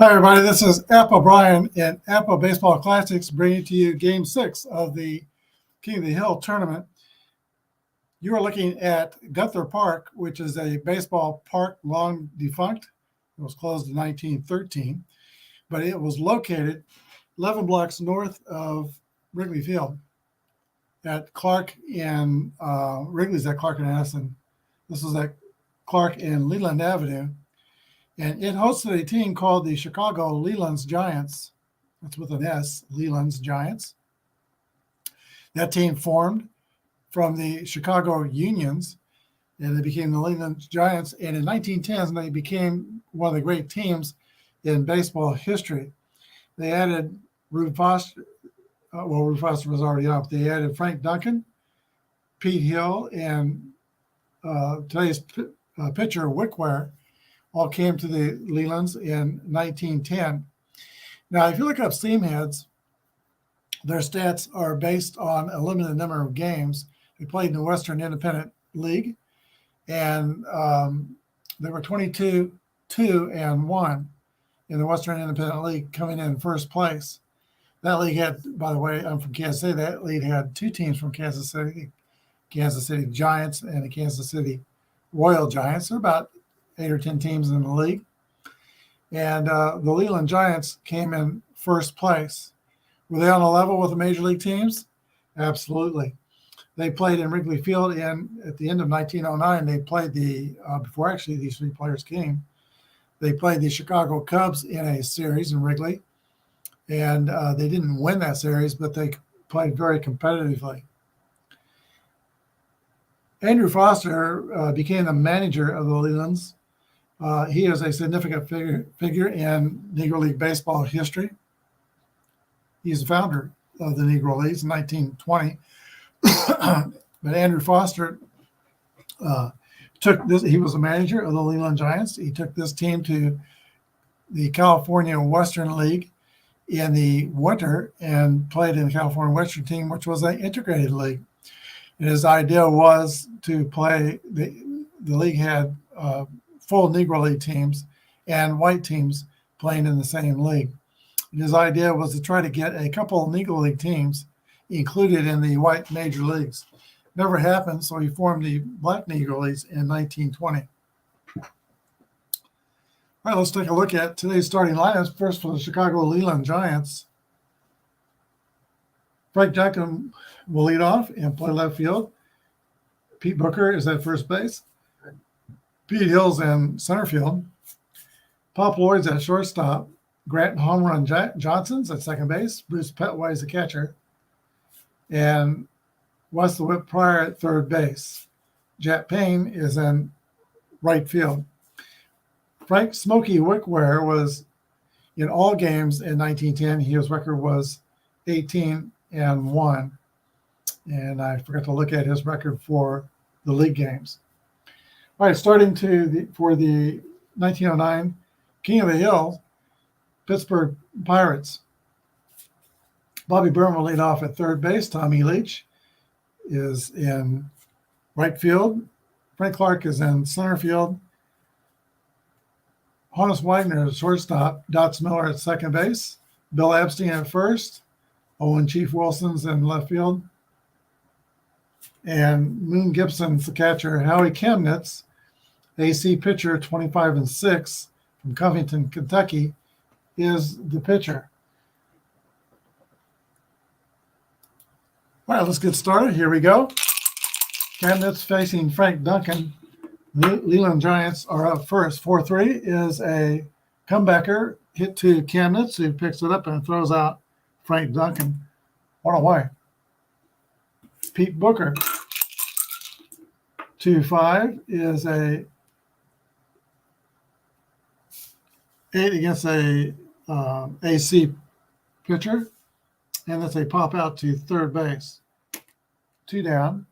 Hi, everybody. This is Apba Brian in Apba Baseball Classics, bringing to you Game 6 of the King of the Hill Tournament. You are looking at Gunther Park, which is a baseball park long defunct. It was closed in 1913, but it was located 11 blocks north of Wrigley Field at Clark and Wrigley's at Clark and Addison. This is at Clark and Leland Avenue. And it hosted a team called the Chicago Lelands Giants. That's with an S, Lelands Giants. That team formed from the Chicago Unions, and they became the Lelands Giants. And in 1910s, they became one of the great teams in baseball history. They added Rube Foster. Rube Foster was already up. They added Frank Duncan, Pete Hill, and today's pitcher, Wickware, all came to the Lelands in 1910. Now, if you look up Steamheads, their stats are based on a limited number of games. They played in the Western Independent League, and they were 22-2-1 in the Western Independent League, coming in first place. That league had, by the way, I'm from Kansas City. That league had two teams from Kansas City Giants and the Kansas City Royal Giants. They're about 8 or 10 teams in the league. And the Leland Giants came in first place. Were they on a level with the major league teams? Absolutely. They played in Wrigley Field, and at the end of 1909, they played before actually these three players came, they played the Chicago Cubs in a series in Wrigley. And they didn't win that series, but they played very competitively. Andrew Foster became the manager of the Lelands. He is a significant figure in Negro League baseball history. He's the founder of the Negro Leagues in 1920. But Andrew Foster took this. He was a manager of the Leland Giants. He took this team to the California Western League in the winter and played in the California Western team, which was an integrated league. And his idea was to play, the league had full Negro League teams and white teams playing in the same league. And his idea was to try to get a couple of Negro League teams included in the white major leagues. Never happened, so he formed the Black Negro Leagues in 1920. All right, let's take a look at today's starting lineups. First, for the Chicago Leland Giants, Frank Duncan will lead off and play left field. Pete Booker is at first base. Pete Hill's in center field. Pop Lloyd's at shortstop. Grant Home Run Johnson's at second base. Bruce Petway's the catcher. And Wes the Whip Pryor at third base. Jack Payne is in right field. Frank Smokey Wickware was in all games in 1910. His record was 18-1. And I forgot to look at his record for the league games. All right, starting for the 1909 King of the Hill, Pittsburgh Pirates. Bobby Byrne will lead off at third base. Tommy Leach is in right field. Frank Clark is in center field. Honus Wagner at shortstop. Dots Miller at second base. Bill Epstein at first. Owen Chief Wilson's in left field. And Moon Gibson's the catcher. Howie Chemnitz, AC pitcher, 25-6 from Covington, Kentucky, is the pitcher. All right, let's get started. Here we go. Chemnitz facing Frank Duncan. Leland Giants are up first. 4-3 is a comebacker hit to Chemnitz, who picks it up and throws out Frank Duncan. One away. Pete Booker. 2-5 is a 8 against a AC pitcher, and that's a pop out to third base. 2 down.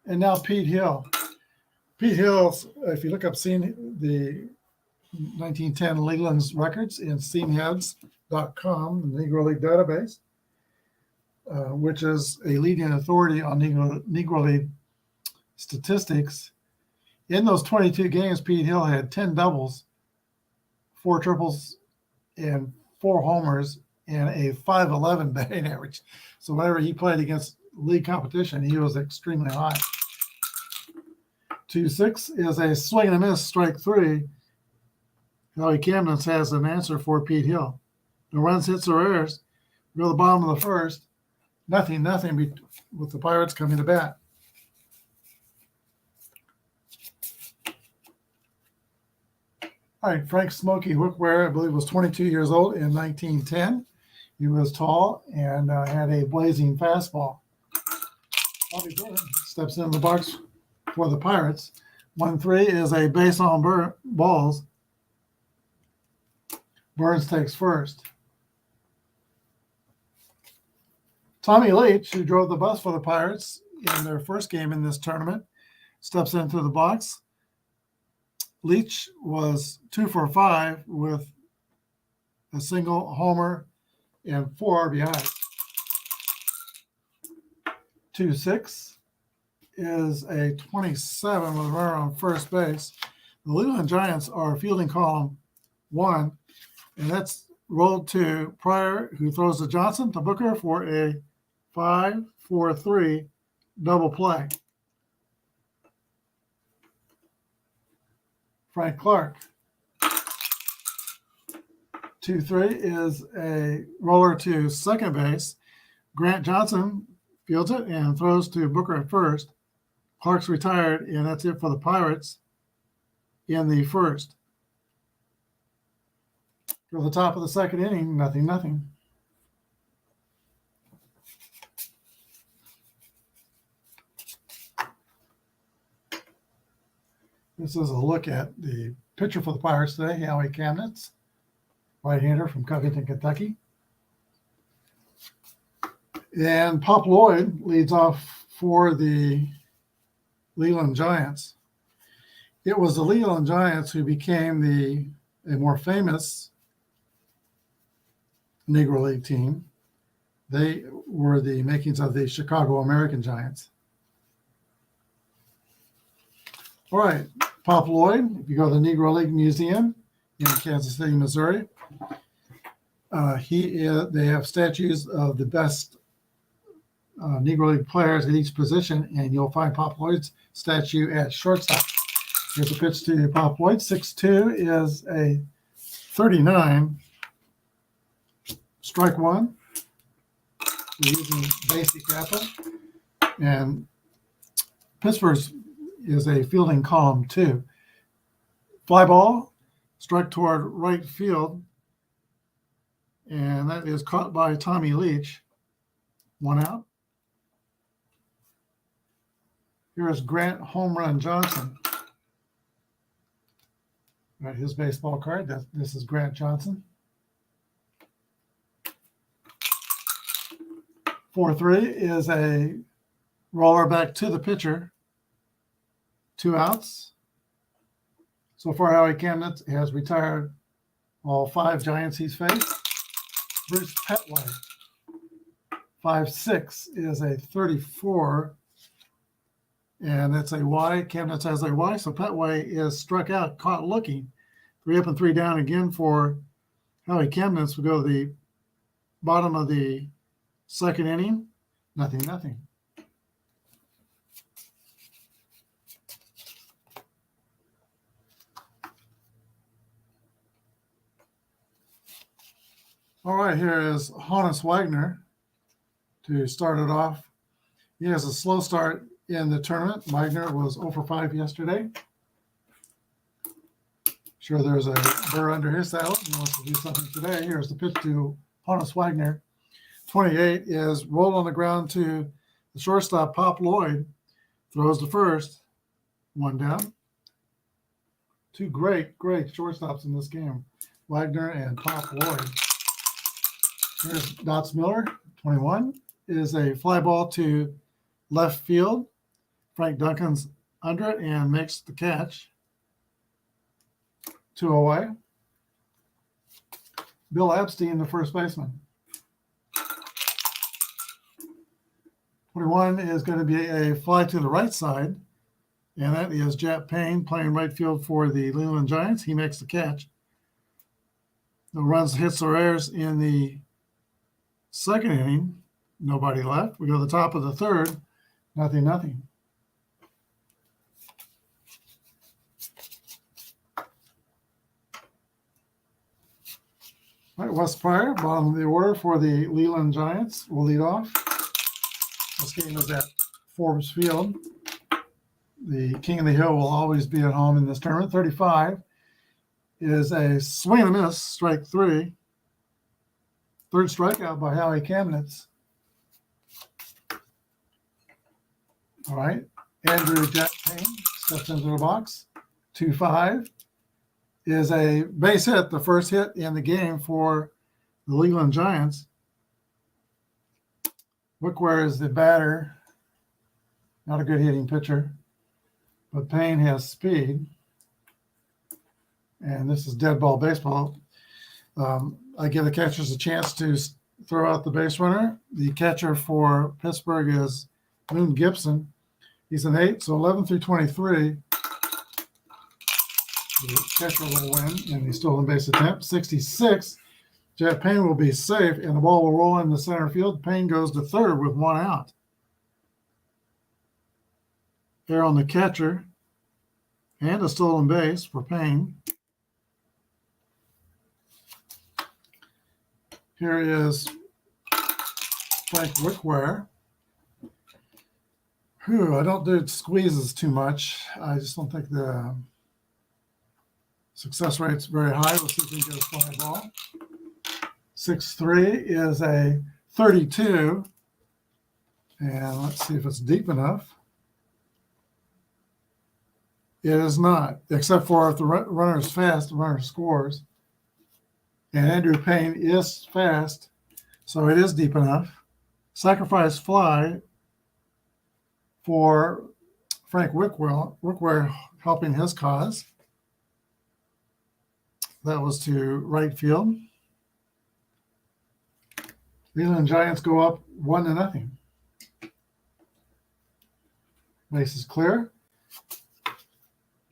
And now Pete Hill. Pete Hill's, if you look up the 1910 Leland's records in steamheads.com, the Negro League database, which is a leading authority on Negro League statistics. In those 22 games, Pete Hill had 10 doubles, 4 triples and 4 homers and a 5.11 batting average. So whenever he played against league competition, he was extremely high. 2-6 is a swing and a miss, strike 3. Howie Camden has an answer for Pete Hill. No runs, hits, or errors. Go to the bottom of the first. Nothing with the Pirates coming to bat. All right, Frank Smokey Wickware, I believe, was 22 years old in 1910. He was tall and had a blazing fastball. Bobby Burns steps in the box for the Pirates. 1-3 is a base on balls. Burns takes first. Tommy Leach, who drove the bus for the Pirates in their first game in this tournament, steps into the box. Leach was 2 for 5 with a single homer and 4 RBI. 2-6 is a 27 with a runner on first base. The Leland Giants are fielding column 1, and that's rolled to Pryor, who throws to Johnson to Booker for a 5-4-3 double play. Frank Clark. 2-3 is a roller to second base. Grant Johnson fields it and throws to Booker at first. Clark's retired, and that's it for the Pirates in the first. To the top of the second inning, 0-0. This is a look at the pitcher for the Pirates today, Howie Camden, right-hander from Covington, Kentucky. And Pop Lloyd leads off for the Leland Giants. It was the Leland Giants who became a more famous Negro League team. They were the makings of the Chicago American Giants. All right, Pop Lloyd, if you go to the Negro League Museum in Kansas City, Missouri, they have statues of the best Negro League players at each position, and you'll find Pop Lloyd's statue at shortstop. Here's a pitch to Pop Lloyd. 6-2 is a 39. Strike 1. We're using basic Apba. And Pittsburgh's is a fielding column 2. Fly ball, struck toward right field, and that is caught by Tommy Leach. 1 out. Here's Grant Home Run Johnson. Right, his baseball card. This is Grant Johnson. 4-3 is a roller back to the pitcher. 2 outs. So far, Howie Camden has retired all 5 Giants he's faced. Bruce Petway. 5-6 is a 34. And that's a Y. Camden has a Y. So Petway is struck out, caught looking. 3 up and 3 down again for Howie Camden. We go to the bottom of the second inning. 0-0. All right, here is Honus Wagner to start it off. He has a slow start in the tournament. Wagner was 0 for 5 yesterday. Sure, there's a burr under his saddle. He wants to do something today. Here's the pitch to Honus Wagner. 28 is rolled on the ground to the shortstop, Pop Lloyd. Throws to first. 1 down. 2 great shortstops in this game, Wagner and Pop Lloyd. Here's Dots Miller. 21 is a fly ball to left field. Frank Duncan's under it and makes the catch. 2 away. Bill Epstein, the first baseman. 21 is going to be a fly to the right side, and that is Jap Payne playing right field for the Leland Giants. He makes the catch. No runs, hits, or errors in the second inning. Nobody left. We go to the top of the third. Nothing, nothing. All right, Wes Pryor, bottom of the order for the Leland Giants, will lead off. This game is at Forbes Field. The King of the Hill will always be at home in this tournament. 35 is a swing and a miss, strike 3. Third strikeout by Howie Kamnitz. All right, Andrew Jack Payne steps into the box. 2-5 is a base hit, the first hit in the game for the Leland Giants. Wickware is the batter. Not a good hitting pitcher, but Payne has speed. And this is dead ball baseball. I give the catchers a chance to throw out the base runner. The catcher for Pittsburgh is Moon Gibson. He's an 8, so 11 through 23. The catcher will win in the stolen base attempt. 66. Jack Payne will be safe, and the ball will roll in the center field. Payne goes to third with 1 out. There on the catcher, and a stolen base for Payne. Here is Frank Wickware. I don't do squeezes too much. I just don't think the success rate's very high. We'll see if we can get a fly ball. 6-3 is a 32. And let's see if it's deep enough. It is not, except for if the runner is fast, the runner scores. And Andrew Payne is fast, so it is deep enough. Sacrifice fly for Frank Wickware helping his cause. That was to right field. Leland Giants go up 1-0. Base is clear.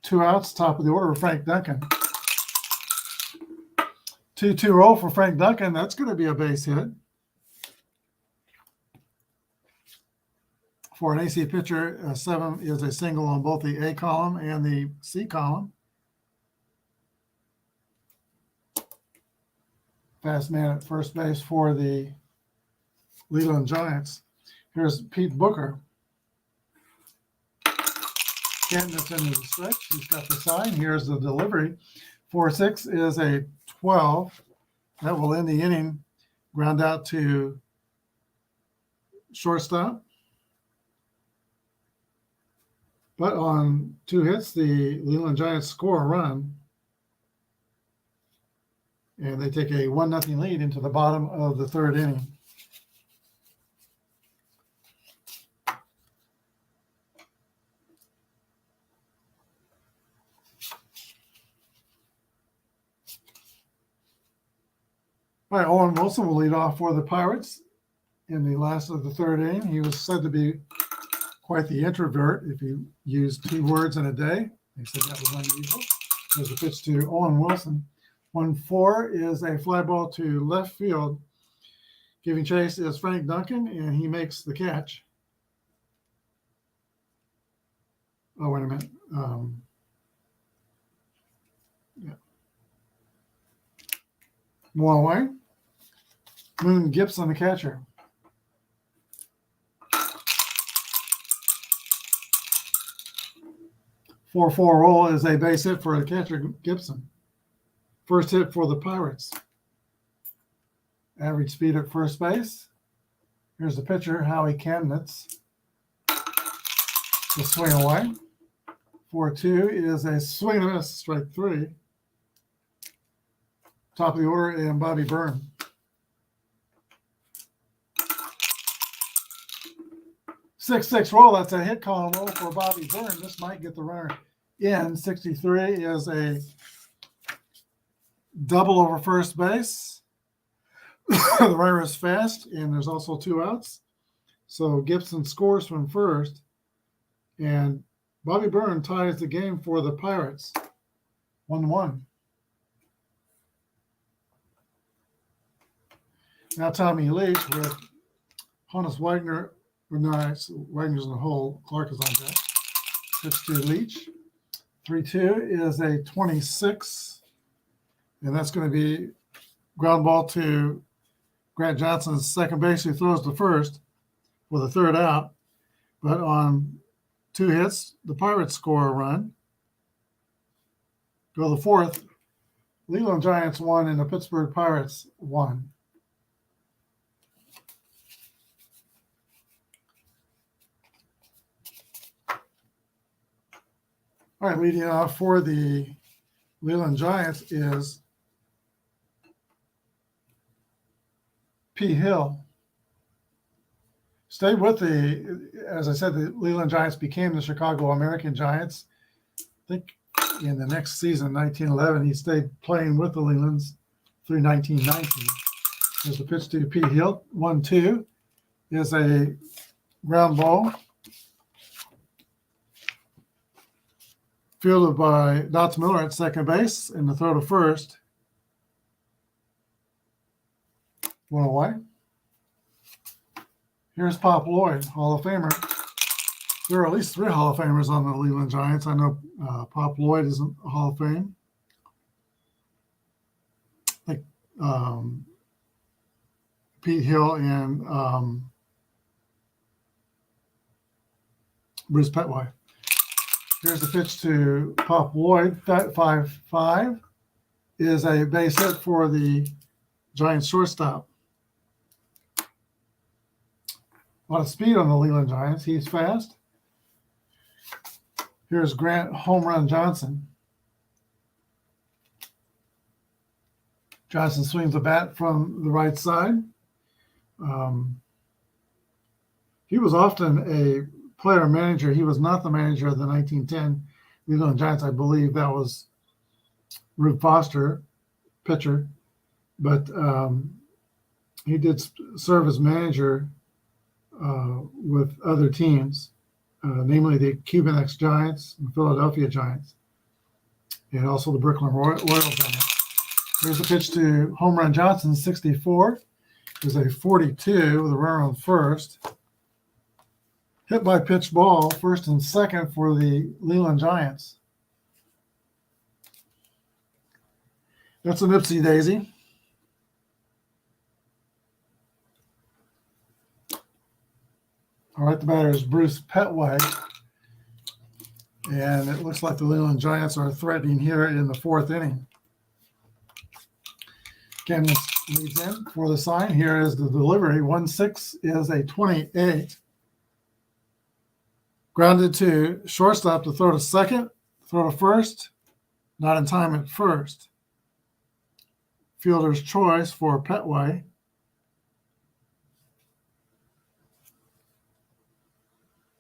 2 outs, top of the order for Frank Duncan. 2-2 roll for Frank Duncan. That's going to be a base hit. For an AC pitcher, 7 is a single on both the A column and the C column. Fast man at first base for the Leland Giants. Here's Pete Booker. Canton's into the stretch. He's got the sign. Here's the delivery. 4-6 is a 12. That will end the inning. Ground out to shortstop. But on 2 hits, the Leland Giants score a run. And they take a 1-0 lead into the bottom of the third inning. All right, Owen Wilson will lead off for the Pirates in the last of the third inning. He was said to be quite the introvert if you used 2 words in a day. They said that was unusual. There's a pitch to Owen Wilson. 1-4 is a fly ball to left field. Giving chase is Frank Duncan, and he makes the catch. Oh, wait a minute. One away. Moon Gibson, the catcher. 4-4 roll is a base hit for the catcher, Gibson. First hit for the Pirates. Average speed at first base. Here's the pitcher, Howie Kamnitz. The swing away. 4-2 is a swing and a miss, strike 3. Top of the order, and Bobby Byrne. 6-6 roll. That's a hit column roll for Bobby Byrne. This might get the runner in. 63 is a double over first base. The runner is fast, and there's also 2 outs. So Gibson scores from first, and Bobby Byrne ties the game for the Pirates. 1-1. Now Tommy Leach with Hannes Wagner. Nice. Wagner's in the hole. Clark is on deck. Pitch to Leach. 3-2 is a 26. And that's going to be ground ball to Grant Johnson's second base, who throws to first with a third out. But on 2 hits, the Pirates score a run. Go to the fourth. Leland Giants 1 and the Pittsburgh Pirates 1. All right, leading off for the Leland Giants is P. Hill. Stayed with as I said, the Leland Giants became the Chicago American Giants. I think in the next season, 1911, he stayed playing with the Lelands through 1919. There's the pitch to P. Hill. 1-2 is a ground ball. Fielded by Dots Miller at second base, and the throw to first. 1 away. Here's Pop Lloyd, Hall of Famer. There are at least 3 Hall of Famers on the Leland Giants. I know Pop Lloyd is in Hall of Fame. I think Pete Hill and Bruce Petway. Here's the pitch to Pop Lloyd. 5-5 is a base hit for the Giants shortstop. A lot of speed on the Leland Giants. He's fast. Here's Grant Home Run Johnson. Johnson swings the bat from the right side. He was often a player manager. He was not the manager of the 1910 Leland Giants. I believe that was Rube Foster, pitcher. But he did serve as manager with other teams, namely the Cuban ex-Giants and Philadelphia Giants, and also the Brooklyn Royal Giants. Here's a pitch to Home Run Johnson, 64. There's a 42 with a runner on first. Hit by pitch ball, first and second for the Leland Giants. That's an Ipsy Daisy. All right, the batter is Bruce Petway. And it looks like the Leland Giants are threatening here in the 4th inning. Candace leads in for the sign. Here is the delivery. 1-6 is a 28. Grounded to shortstop to throw to second, throw to first, not in time at first. Fielder's choice for Petway.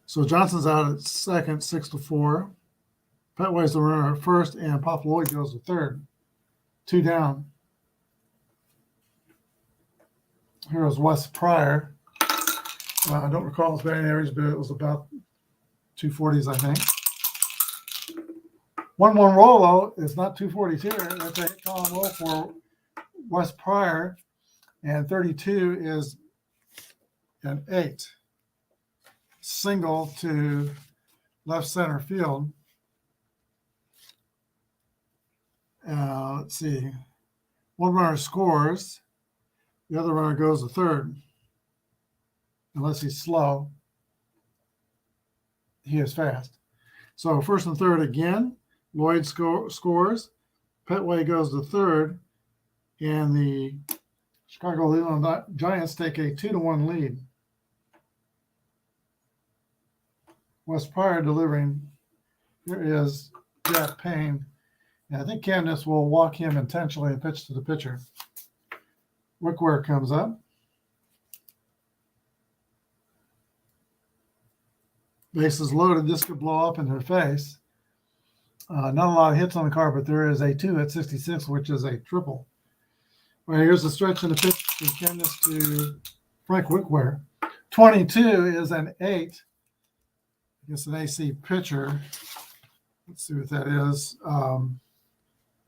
So Johnson's out at second, 6-4. Petway's the runner at first, and Pop Lloyd goes to third. 2 down. Here's Wes Pryor. I don't recall his batting average, but it was about 240s, I think. 1-1 roll, though, is not 242. That's a hit column roll for Wes Pryor, and 32 is an 8. Single to left center field. Let's see. One runner scores. The other runner goes to third. Unless he's slow. He is fast. So first and third again. Lloyd scores. Petway goes to third. And the Chicago Leland Giants take a 2-1 lead. Wes Pryor delivering. Here is Jack Payne. And I think Candace will walk him intentionally and pitch to the pitcher. Wickware comes up. Bases loaded. This could blow up in her face. Not a lot of hits on the card, but there is a 2 at 66, which is a triple. Well, here's the stretch of the pitch from Candace to Frank Wickware. 22 is an 8. I guess an AC pitcher. Let's see what that is.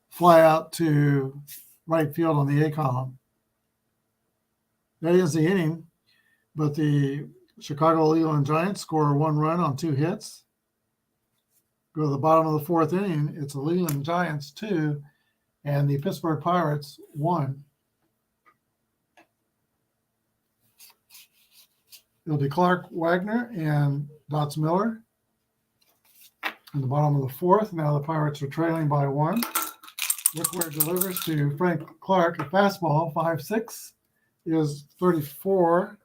Fly out to right field on the A column. That is the inning, but the Chicago Leland Giants score 1 run on 2 hits. Go to the bottom of the 4th inning. It's the Leland Giants 2 and the Pittsburgh Pirates 1. It'll be Clark, Wagner, and Dots Miller in the bottom of the 4th. Now the Pirates are trailing by 1. Wickware delivers to Frank Clark a fastball, 5-6 is 34.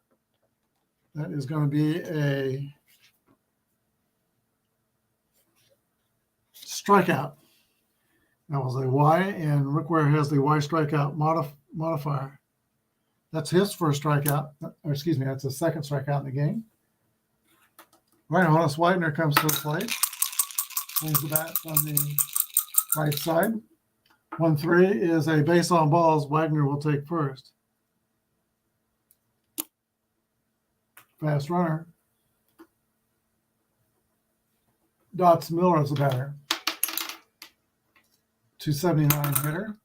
That is going to be a strikeout. That was a Y, and Wickware has the Y strikeout modifier. That's his first strikeout. Or excuse me, that's the second strikeout in the game. Right, Honus Widener comes to the plate. Swings the bat on the right side. 1-3 is a base on balls. Wagner will take first. Fast runner. Dots Miller is the batter. 279 hitter.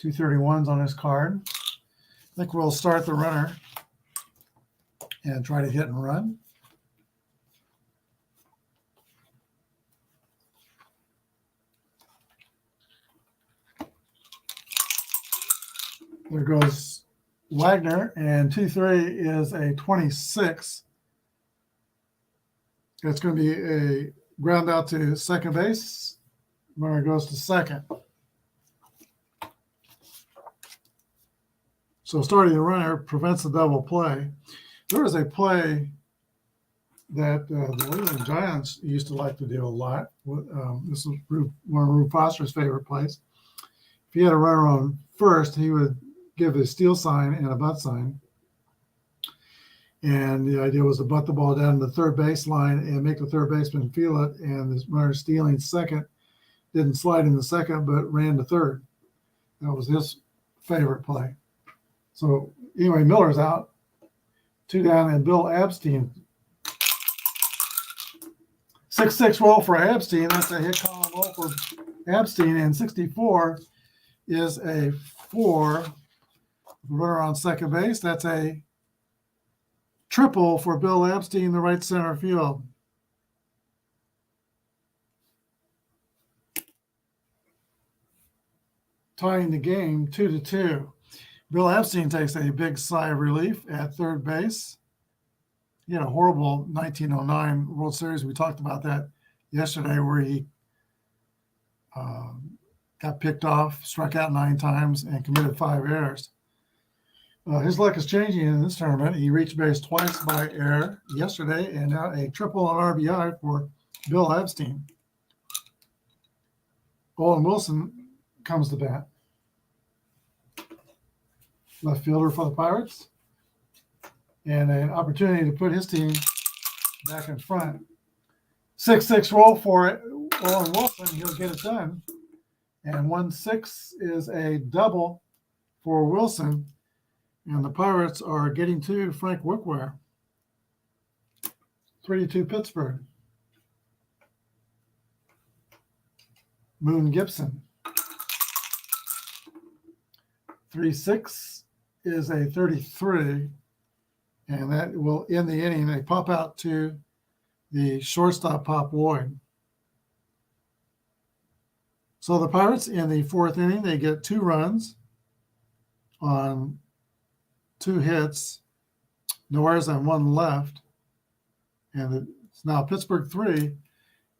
231s on his card. I think we'll start the runner and try to hit and run. There goes Wagner, and 2-3 is a 26. It's going to be a ground out to second base. Runner goes to second. So starting the runner prevents the double play. There was a play that the Leland Giants used to like to do a lot. This is one of Rube Foster's favorite plays. If he had a runner on first, he would give a steal sign and a butt sign. And the idea was to butt the ball down to the third baseline and make the third baseman feel it. And this runner stealing second didn't slide in the second, but ran to third. That was his favorite play. So anyway, Miller's out. 2 down, and Bill Abstein. 6-6 roll for Abstein. That's a hit column roll for Abstein. And 64 is a 4. Runner on second base. That's a triple for Bill Abstein, the right center field. Tying the game 2-2. Bill Epstein takes a big sigh of relief at third base. He had a horrible 1909 World Series. We talked about that yesterday, where he got picked off, struck out 9 times, and committed 5 errors. His luck is changing in this tournament. He reached base twice by error yesterday, and now a triple on RBI for Bill Epstein. Owen Wilson comes to bat. Left fielder for the Pirates, and an opportunity to put his team back in front. 6-6 roll for Owen Wilson. He'll get it done. And 1-6 is a double for Wilson. And the Pirates are getting to Frank Wickware. 3-2 Pittsburgh. Moon Gibson. 3-6 is a 33, and that will end the inning. They pop out to the shortstop, Pop Lloyd. So the Pirates in the 4th inning, they get 2 runs on 2 hits, no errors and 1 left. And it's now Pittsburgh 3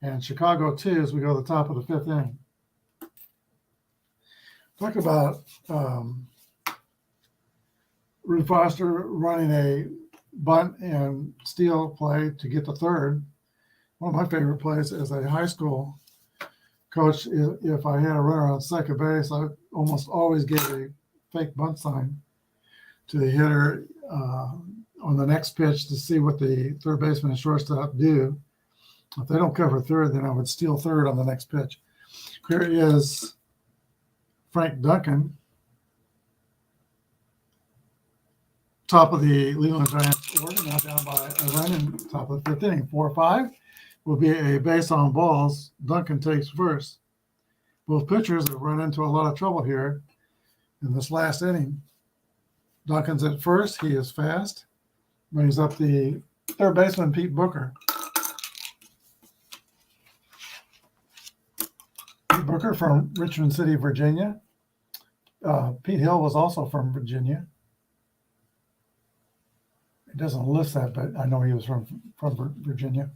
and Chicago 2 as we go to the top of the 5th inning. Talk about Rube Foster running a bunt and steal play to get to third. One of my favorite plays as a high school coach, if I had a runner on second base, I almost always gave a fake bunt sign to the hitter on the next pitch to see what the third baseman and shortstop do. If they don't cover third, then I would steal third on the next pitch. Here is Frank Duncan, top of the Leland Giants order, now down by a run in top of the 5th inning. 4-5 will be a base on balls. Duncan takes first. Both pitchers have run into a lot of trouble here in this last inning. Duncan's at first. He is fast. Brings up the third baseman, Pete Booker. Pete Booker from Richmond City, Virginia. Pete Hill was also from Virginia. It doesn't list that, but I know he was from Virginia.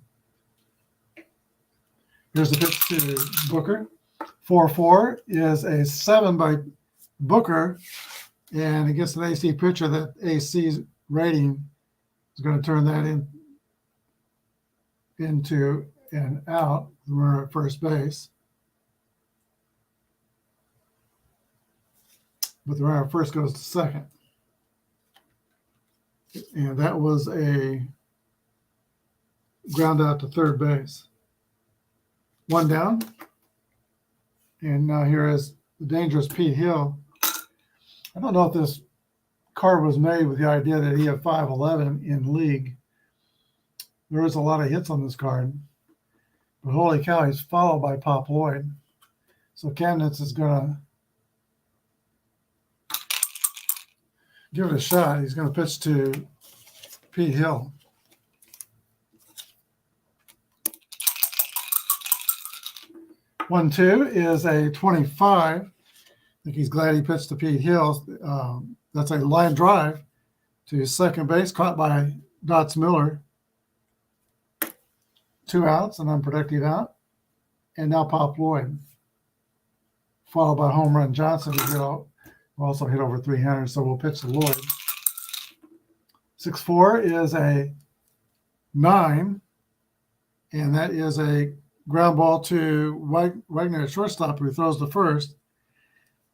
Here's the pitch to Booker. 4-4 is a 7 by Booker, and against an AC pitcher, that AC rating is going to turn that into an out. The runner at first base. But the runner at first goes to second. And that was a ground out to third base. One down. And now here is the dangerous Pete Hill. I don't know if this card was made with the idea that he had 5'11" in league. There is a lot of hits on this card. But holy cow, he's followed by Pop Lloyd. So Chemnitz is going to give it a shot. He's going to pitch to Pete Hill. One-two is a 25. I think he's glad he pitched to Pete Hill. That's a line drive to second base, caught by Dots Miller. 2 outs, an unproductive out. And now Pop Lloyd, followed by Home Run Johnson, who also hit over 300, so we'll pitch to Lloyd. 6-4 is a 9, and that is a ground ball to Wagner at shortstop, who throws the first.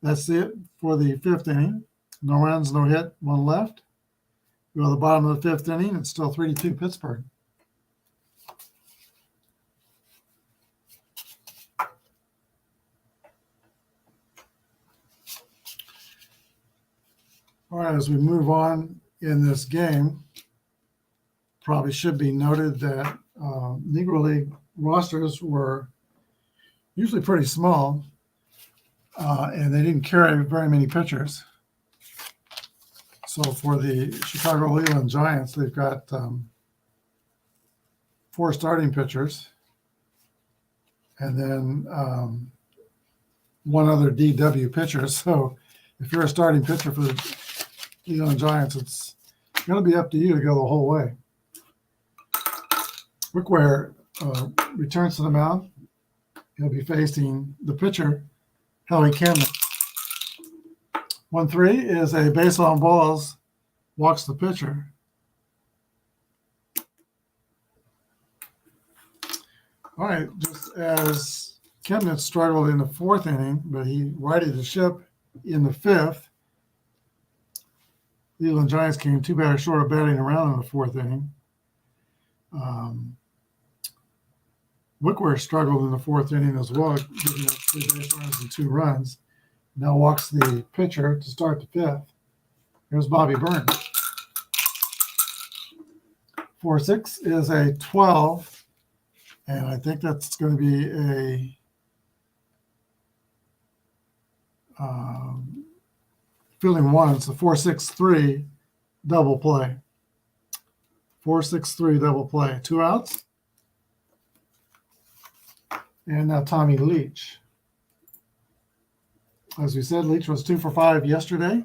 That's it for the 5th inning. No runs, no hit, 1 left. Go to the bottom of the 5th inning. It's still 3-2 Pittsburgh. All right, as we move on in this game, probably should be noted that Negro League rosters were usually pretty small, and they didn't carry very many pitchers. So for the Chicago Leland Giants, they've got 4 starting pitchers, and then 1 other DW pitcher. So if you're a starting pitcher for the Leland Giants, it's going to be up to you to go the whole way. Wickware returns to the mound. He'll be facing the pitcher, Howie Chemnitz. 1-3 is a base on balls, walks the pitcher. All right, just as Chemnitz struggled in the 4th inning, but he righted the ship in the 5th. Leland Giants came 2 batters short of batting around in the 4th inning. Wickware struggled in the 4th inning as well, giving up 3 base runners and 2 runs. Now walks the pitcher to start the 5th. Here's Bobby Burns. 4-6 is a 12, and I think that's going to be a feeling 1. It's a 4-6-3 double play. 4-6-3 double play. 2 outs. And now Tommy Leach. As we said, Leach was 2 for 5 yesterday.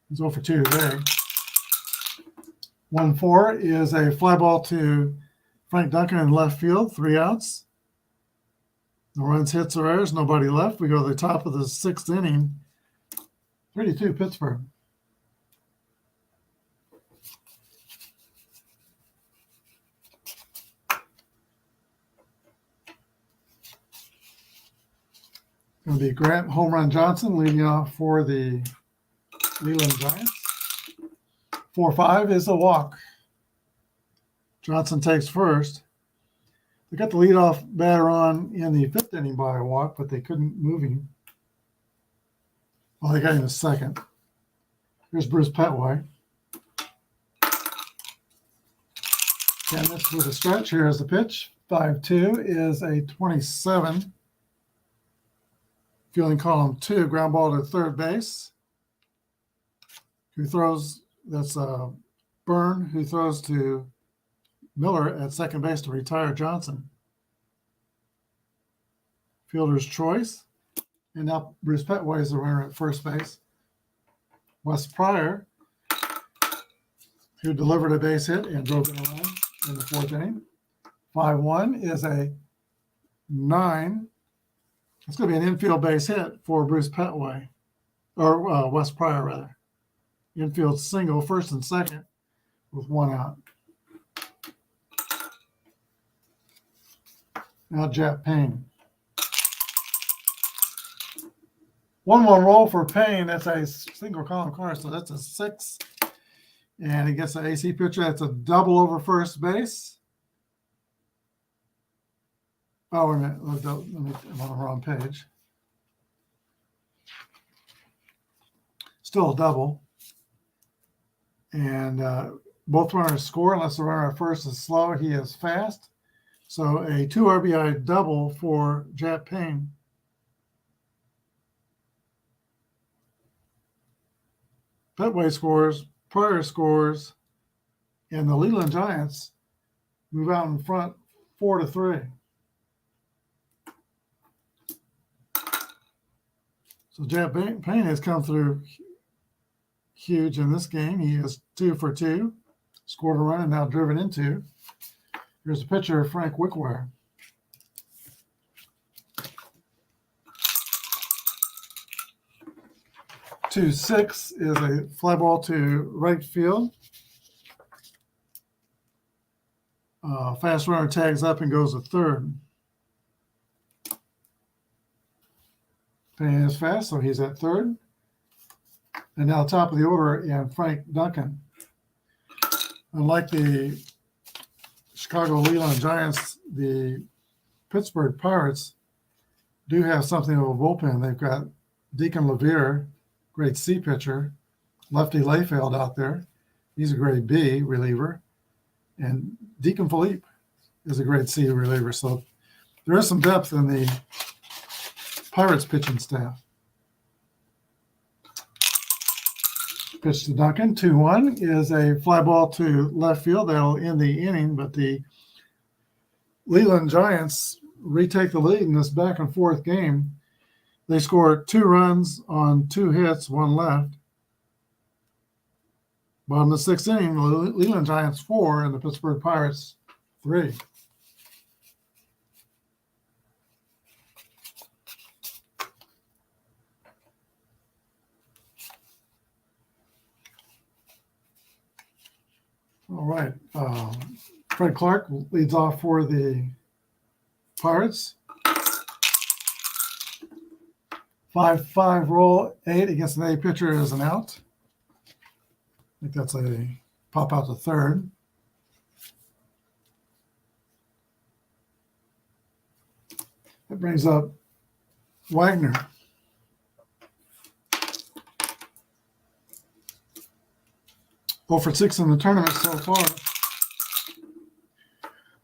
He's 0 for 2 today. 1-4 is a fly ball to Frank Duncan in left field. 3 outs. No runs, hits, or errors. Nobody left. We go to the top of the 6th inning. 3-2 Pittsburgh. Going to be Grant Home Run Johnson leading off for the Leland Giants. 4-5 is a walk. Johnson takes first. They got the leadoff batter on in the 5th inning by a walk, but they couldn't move him. Well, they got him a second. Here's Bruce Petway. Chemnitz with a stretch. Here is the pitch. 5-2 is a 27. Fielding column 2, ground ball to third base. who throws, that's Byrne, who throws to Miller at second base to retire Johnson. Fielder's choice. And now Bruce Petway is the runner at first base. Wes Pryor, who delivered a base hit and drove in a run in the fourth inning. 5-1 is a 9. It's going to be an infield base hit for Bruce Petway, or Wes Pryor, rather. Infield single, first and second, with 1 out. Now Jap Payne. 1-1 roll for Payne. That's a single column car, so that's a 6. And he gets an AC pitcher. That's a double over first base. Oh, wait a minute. I'm on the wrong page. Still a double. And both runners score unless the runner at first is slow. He is fast. So a 2 RBI double for Jap Payne. Petway scores, Pryor scores, and the Leland Giants move out in front 4-3. So Jap Payne has come through huge in this game. He is 2 for 2, scored a run and now driven into. Here's a pitcher, Frank Wickware. 2-6 is a fly ball to right field. Fast runner tags up and goes to third. Payne is fast, so he's at third. And now top of the order, and Frank Duncan. Unlike the Chicago Leland Giants, the Pittsburgh Pirates do have something of a bullpen. They've got Deacon Levere, grade C pitcher, Lefty Layfield out there. He's a grade B reliever. And Deacon Philippe is a grade C reliever. So there is some depth in the Pirates pitching staff. Pitch to Duncan, 2-1 is a fly ball to left field. That'll end the inning, but the Leland Giants retake the lead in this back and forth game. They score 2 runs on 2 hits, 1 left. Bottom of the 6th inning, the Leland Giants 4 and the Pittsburgh Pirates 3. All right. Fred Clark leads off for the Pirates. 5-5 roll, 8 against an A pitcher is an out. I think that's a pop out to third. That brings up Wagner. For 6 in the tournament so far.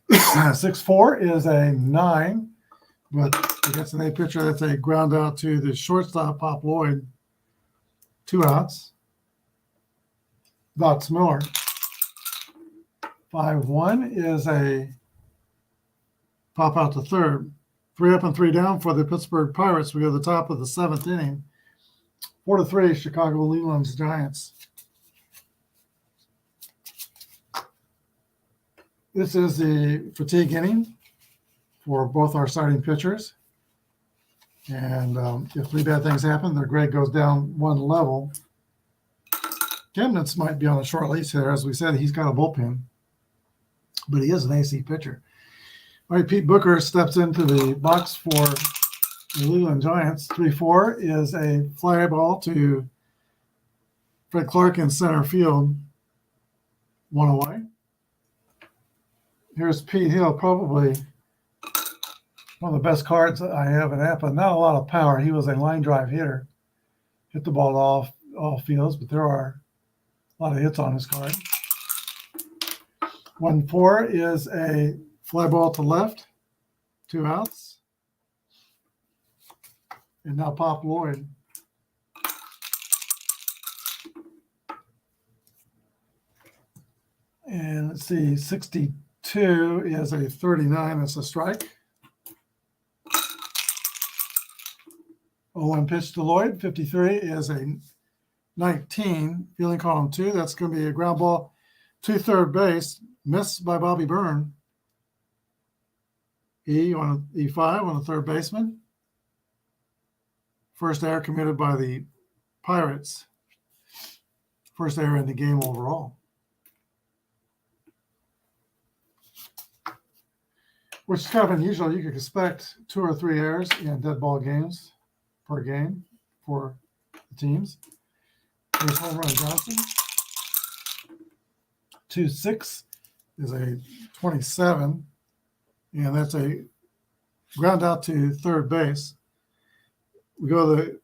6-4 is a 9, but against an A pitcher, that's a ground out to the shortstop, Pop Lloyd. 2 outs. Dots Miller. 5-1 is a pop out to third. 3 up and 3 down for the Pittsburgh Pirates. We go to the top of the 7th inning. 4-3, Chicago Leland's Giants. This is the fatigue inning for both our starting pitchers. And if 3 bad things happen, their grade goes down 1 level. Chemnitz might be on a short leash here. As we said, he's got a bullpen, but he is an AC pitcher. All right, Pete Booker steps into the box for the Leland Giants. 3-4 is a fly ball to Fred Clark in center field. 1 away. Here's Pete Hill, probably one of the best cards I have in Apba. Not a lot of power. He was a line drive hitter. Hit the ball off all fields, but there are a lot of hits on his card. 1-4 is a fly ball to left. 2 outs. And now Pop Lloyd. And let's see, 62 is a 39. That's a strike. 0-1 pitch to Lloyd. 53 is a 19. Fielding column 2. That's going to be a ground ball to third base. Missed by Bobby Byrne. E5 on the third baseman. First error committed by the Pirates. First error in the game overall. Which is kind of unusual. You could expect 2 or 3 errors in dead ball games per game for the teams. Here's home run Johnson. 2-6 is a 27, and that's a ground out to third base. We go to the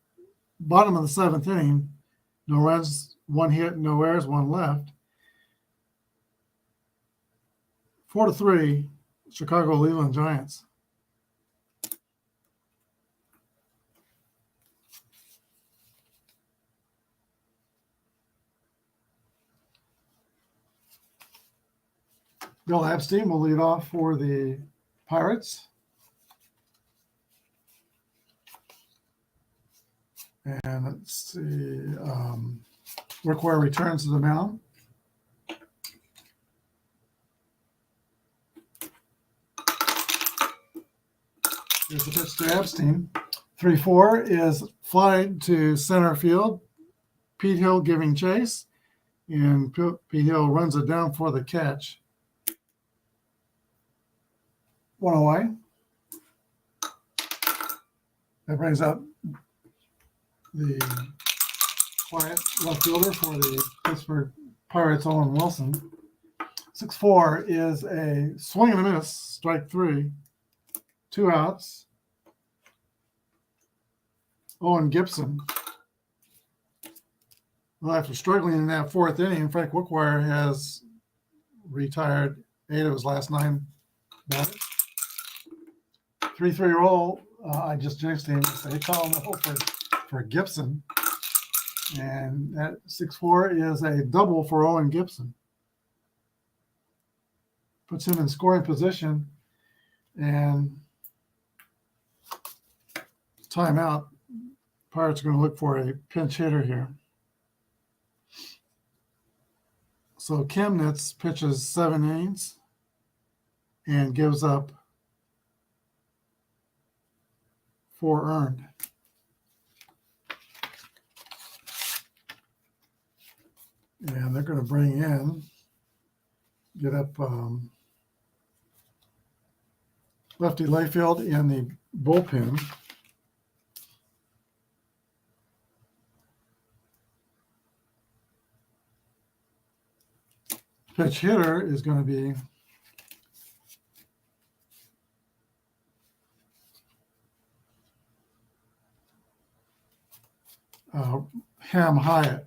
bottom of the 7th inning. No runs, 1 hit, no errors, 1 left. 4-3, Chicago Leland Giants. Bill Epstein will lead off for the Pirates. And let's see, Wickware returns to the mound. Here's the pitch to Epstein. 3-4 is fly to center field. Pete Hill giving chase, and Pete Hill runs it down for the catch. 1 away. That brings up the quiet left fielder for the Pittsburgh Pirates, Owen Wilson. 6-4 is a swing and a miss, strike 3. 2 outs. Owen Gibson. Well, after struggling in that 4th inning, Frank Wickwire has retired 8 of his last 9 batters. 3-3 roll. I just jinxed him. They call him for Gibson. And that 6-4 is a double for Owen Gibson. Puts him in scoring position. And timeout. Pirates are going to look for a pinch hitter here. So Chemnitz pitches 7 innings and gives up 4 earned. And they're going to bring in, get up Lefty Layfield in the bullpen. Pitch hitter is going to be Ham Hyatt.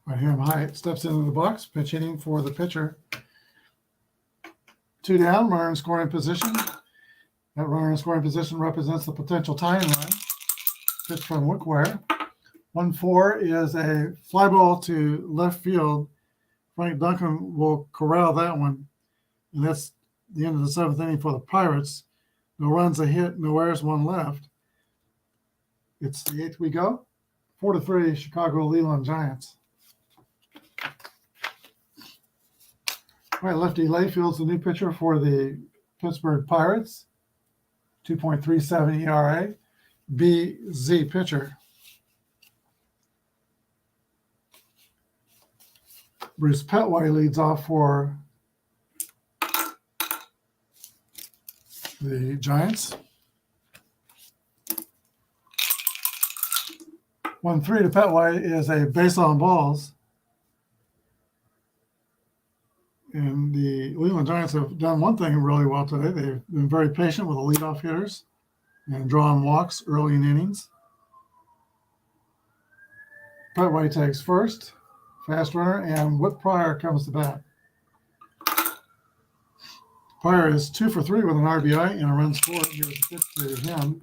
Ham Hyatt steps into the box, pitch hitting for the pitcher. 2 down, runner in scoring position. That runner in scoring position represents the potential tying run. Pitch from Wickware. 1-4 is a fly ball to left field. Frank Duncan will corral that one. And that's the end of the 7th inning for the Pirates. No runs, a hit, no errors, 1 left. It's the 8th we go. 4-3, Chicago Leland Giants. All right, Lefty Layfield's the new pitcher for the Pittsburgh Pirates. 2.37 ERA. BZ pitcher. Bruce Petway leads off for the Giants. 1-3 to Petway is a base on balls. And the Leland Giants have done one thing really well today. They've been very patient with the leadoff hitters and drawing walks early in innings. Petway takes first, fast runner, and Whit Pryor comes to bat. Pryor is 2 for 3 with an RBI and a run scored. Here's the pitch to him.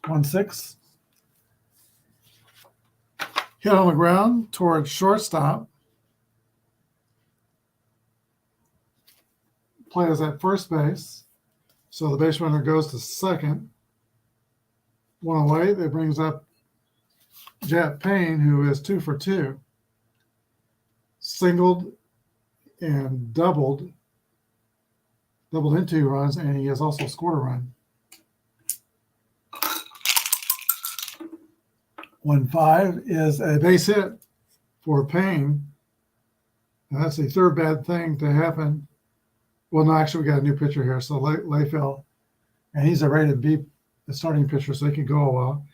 1-6. Hit on the ground towards shortstop. Play is at first base. So the base runner goes to second. One away. That brings up Jet Payne, who is 2 for 2. Singled and doubled in 2 runs, and he has also scored a run. 1-5 is a base hit for Payne. And that's the third bad thing to happen. Well, no, actually, we got a new pitcher here. So Layfield, and he's a rated B starting pitcher, so he can go a while.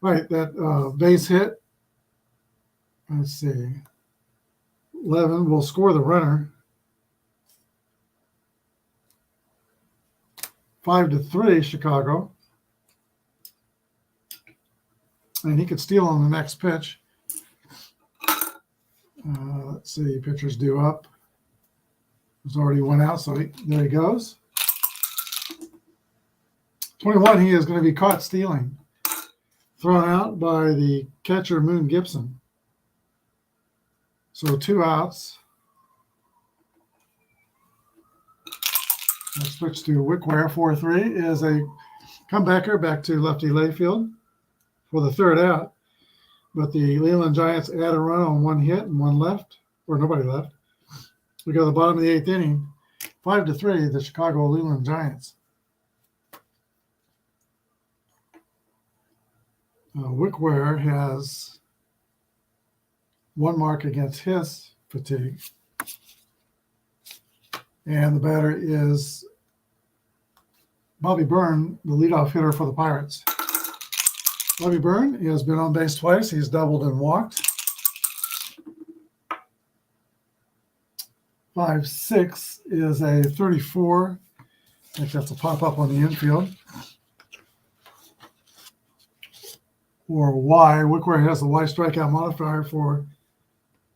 Right, that base hit. Let's see. 11 will score the runner. 5-3, Chicago. And he could steal on the next pitch. Let's see, pitcher's due up. There's already one out, so there he goes. 21, he is going to be caught stealing. Thrown out by the catcher, Moon Gibson. So 2 outs. Let's switch to Wickware. 4-3 is a comebacker back to lefty Layfield for the third out. But the Leland Giants add a run on 1 hit and 1 left, or nobody left. We go to the bottom of the 8th inning. 5-3, the Chicago Leland Giants. Wickware has 1 mark against his fatigue. And the batter is Bobby Byrne, the leadoff hitter for the Pirates. Bobby Byrne has been on base twice. He's doubled and walked. 5-6 is a 34. I think that's a pop-up on the infield. Or Y. Wickware has a Y strikeout modifier for,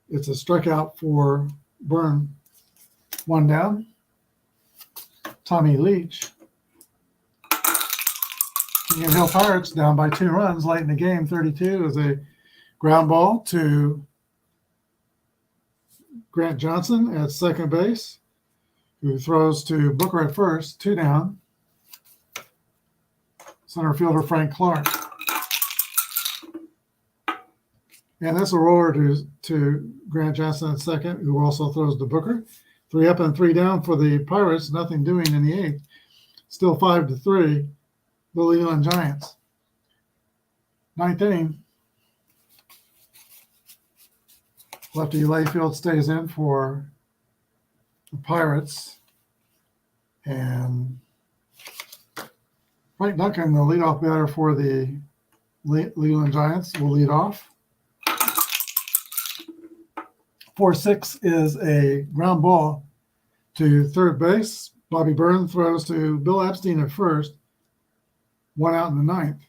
it's a strikeout for Byrne. 1 down. Tommy Leach. King of Hill Pirates down by 2 runs late in the game. 32 is a ground ball to Grant Johnson at second base, who throws to Booker at first. 2 down. Center fielder Frank Clark. And that's a roller to Grant Johnson at second, who also throws to Booker. 3 up and 3 down for the Pirates. Nothing doing in the 8th. Still 5-3. The Leland Giants. 9th inning. Lefty Layfield stays in for the Pirates. And Frank Duncan, the leadoff batter for the Leland Giants, will lead off. 4-6 is a ground ball to third base. Bobby Byrne throws to Bill Epstein at first. 1 out in the 9th.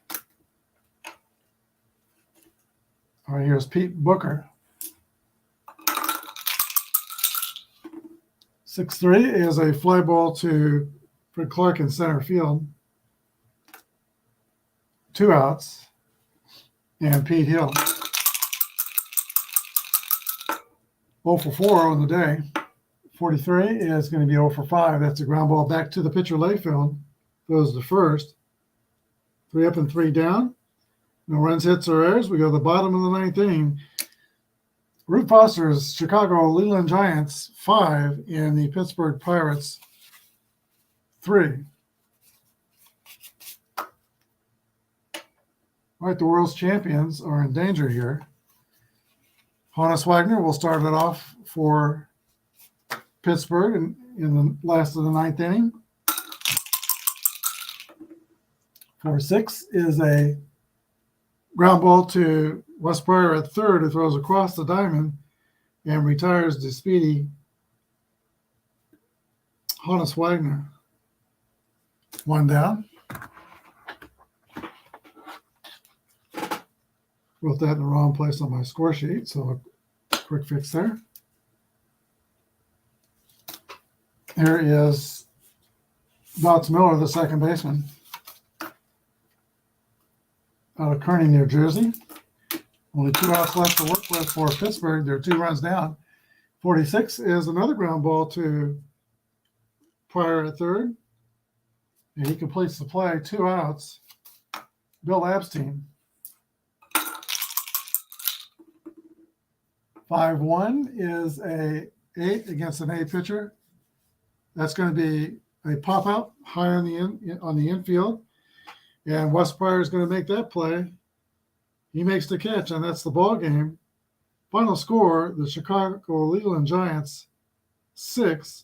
All right, here's Pete Booker. 6-3 is a fly ball to Fred Clark in center field. 2 outs. And Pete Hill. 0 for 4 on the day. 43 is going to be 0 for 5. That's a ground ball back to the pitcher Layfield. Goes to first. 3 up and 3 down. No runs, hits, or errors. We go to the bottom of the 9th inning. Rube Foster's Chicago Leland Giants 5 and the Pittsburgh Pirates 3. All right, the world's champions are in danger here. Honus Wagner will start it off for Pittsburgh in the last of the 9th inning. 4-6 is a ground ball to Wes Pryor at third, who throws across the diamond and retires the speedy Honus Wagner. 1 down. Wrote that in the wrong place on my score sheet, so a quick fix there. Here is Dots Miller, the second baseman, out of Kearney, New Jersey. Only 2 outs left to work with for Pittsburgh. They're 2 runs down. 46 is another ground ball to Pryor at third. And he completes the play, 2 outs. Bill Abstein. 5-1 is a 8 against an A pitcher. That's going to be a pop out high on the infield. And Wes Pryor is going to make that play. He makes the catch, and that's the ball game. Final score, the Chicago Leland Giants 5,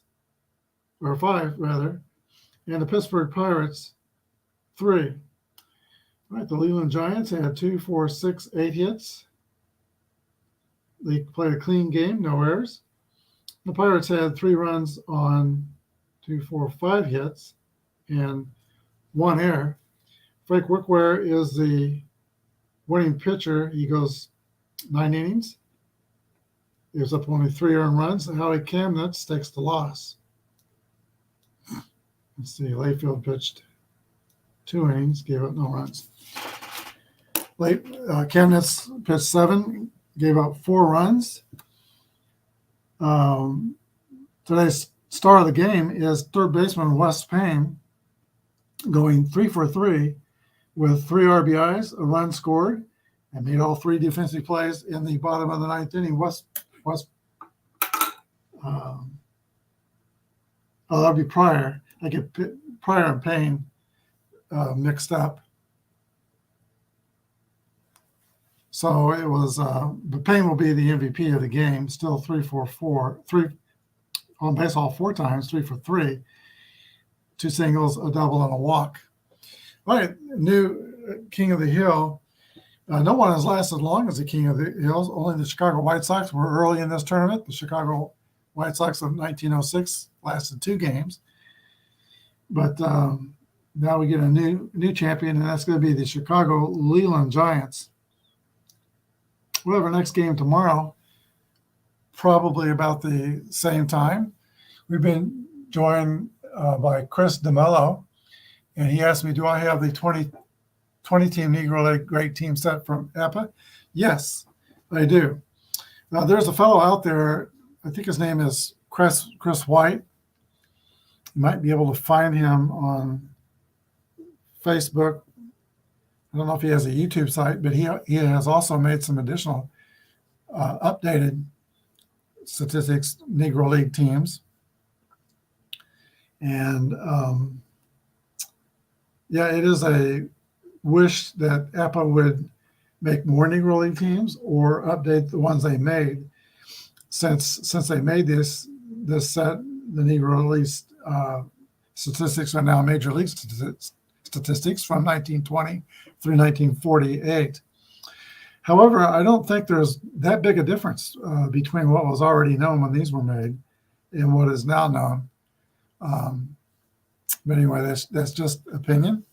rather, and the Pittsburgh Pirates 3. All right, the Leland Giants had 2, 4, 6, 8 hits. They played a clean game, no errors. The Pirates had 3 runs on 2, 4, 5 hits and 1 error. Frank Wickware is the winning pitcher. He goes 9 innings. Gives up only 3 earned runs. Howie Kamnitz takes the loss. Let's see, Layfield pitched 2 innings, gave up no runs. Kamnitz pitched 7, gave up 4 runs. Today's star of the game is third baseman Wes Payne, going 3 for 3 with 3 RBIs, a run scored, and made all 3 defensive plays in the bottom of the 9th inning. That'd be Pryor. I get Pryor and Payne mixed up. So it was, but Payne will be the MVP of the game. Still 3 for 4, 3 on base all 4 times, 3 for 3, 2 singles, a double, and a walk. All right, new King of the Hill. No one has lasted long as the King of the Hills. Only the Chicago White Sox were early in this tournament. The Chicago White Sox of 1906 lasted 2 games. But now we get a new champion, and that's going to be the Chicago Leland Giants. We'll have our next game tomorrow, probably about the same time. We've been joined by Chris DeMello, and he asked me, do I have the 20-team Negro League great team set from Apba? Yes, I do. Now, there's a fellow out there, I think his name is Chris White. You might be able to find him on Facebook. I don't know if he has a YouTube site, but he has also made some additional updated statistics, Negro League teams. And it is a wish that Apba would make more Negro League teams or update the ones they made. Since they made this set, the Negro League statistics are now Major League statistics from 1920 through 1948. However, I don't think there's that big a difference between what was already known when these were made and what is now known. But anyway, that's just opinion.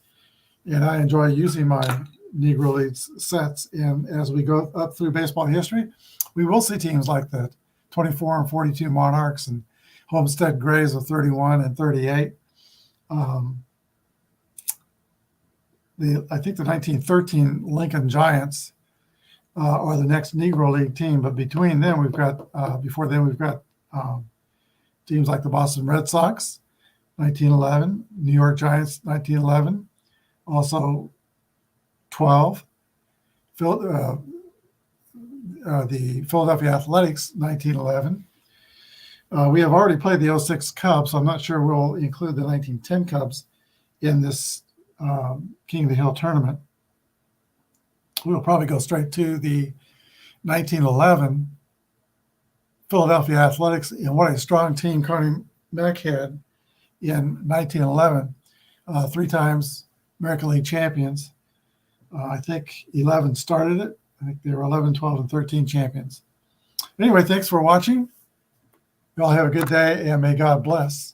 And I enjoy using my Negro League sets. And as we go up through baseball history, we will see teams like the 24 and 42 Monarchs and Homestead Grays of 31 and 38. I think the 1913 Lincoln Giants are the next Negro League team. But between them, we've got teams like the Boston Red Sox, 1911, New York Giants, 1911, also 12, the Philadelphia Athletics, 1911. We have already played the 06 Cubs, so I'm not sure we'll include the 1910 Cubs in this King of the Hill tournament. We'll probably go straight to the 1911 Philadelphia Athletics, and what a strong team Carney Mack had in 1911. 3 times American League champions. I think 11 started it. I think they were 11, 12, and 13 champions. Anyway, thanks for watching. You all have a good day, and may God bless.